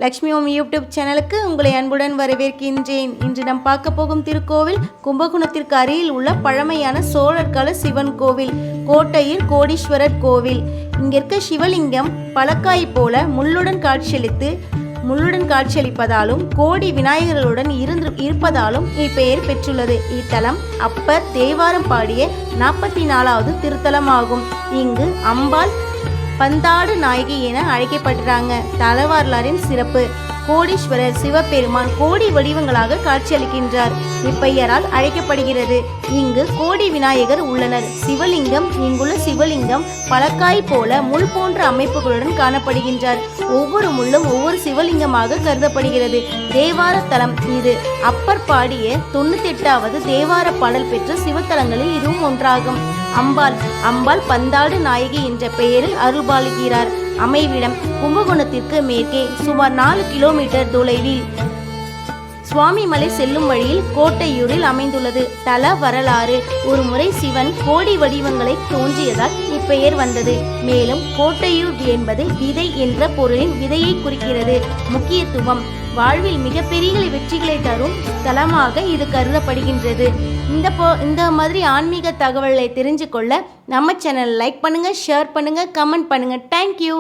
லக்ஷ்மி ஓம் YouTube சேனலுக்கு உங்களை அன்புடன் வரவேற்கின்றேன். இன்று நாம் பார்க்க போகும் திருக்கோவில் கும்பகோணத்திற்கு அருகில் உள்ள பழமையான சோழர் கால சிவன் கோவில், கோட்டையூர் கோடீஸ்வரர் கோவில். இங்க இருக்க சிவலிங்கம் பலக்காய் போல முள்ளுடன் காட்சியளிப்பதாலும் கோடி விநாயகர்களுடன் இருப்பதாலும் இப்பெயர் பெற்றுள்ளது. இத்தலம் அப்பர் தேவாரம் பாடிய 44வது திருத்தலமாகும். இங்கு அம்பாள் பந்தாடு நாயகி என அழைக்கப்படுறாங்க. தலவரலாறின் சிறப்பு: கோடீஸ்வரர் சிவபெருமான் கோடி வடிவங்களாக காட்சியளிக்கின்றார். இப்பெயரால் அழைக்கப்படுகிறது. இங்கு கோடி விநாயகர் உள்ளனர். இங்குள்ள சிவலிங்கம் பலக்காய் போல முள் போன்ற அமைப்புகளுடன் காணப்படுகின்றார். ஒவ்வொரு முள்ளும் ஒவ்வொரு சிவலிங்கமாக கருதப்படுகிறது. தேவார தலம் இது. அப்பர் பாடிய 98வது தேவார பாடல் பெற்ற சிவத்தலங்களில் இதுவும் ஒன்றாகும். அம்பாள் பந்தாடு நாயகி என்ற பெயரில் அருள்பாலிக்கிறார். அமைவிடம்: கும்பகோணத்திற்கு மேற்கே சுமார் 4 கிலோமீட்டர் தொலைவில் சுவாமிமலை செல்லும் வழியில் கோட்டையூரில் அமைந்துள்ளது. தல வரலாறு: ஒரு முறை சிவன் கோடி வடிவங்களை தோன்றியதால் இப்பெயர் வந்தது. மேலும் கோட்டையூர் என்பது விதை என்ற பொருளின் விதையை குறிக்கிறது. முக்கியத்துவம்: வாழ்வில் மிகப்பெரிய வெற்றிகளை தரும் தலமாக இது கருதப்படுகின்றது. இந்த மாதிரி ஆன்மீக தகவலை தெரிஞ்சு கொள்ள நம்ம சேனல் லைக் பண்ணுங்க, ஷேர் பண்ணுங்க, கமெண்ட் பண்ணுங்க. தேங்க்யூ.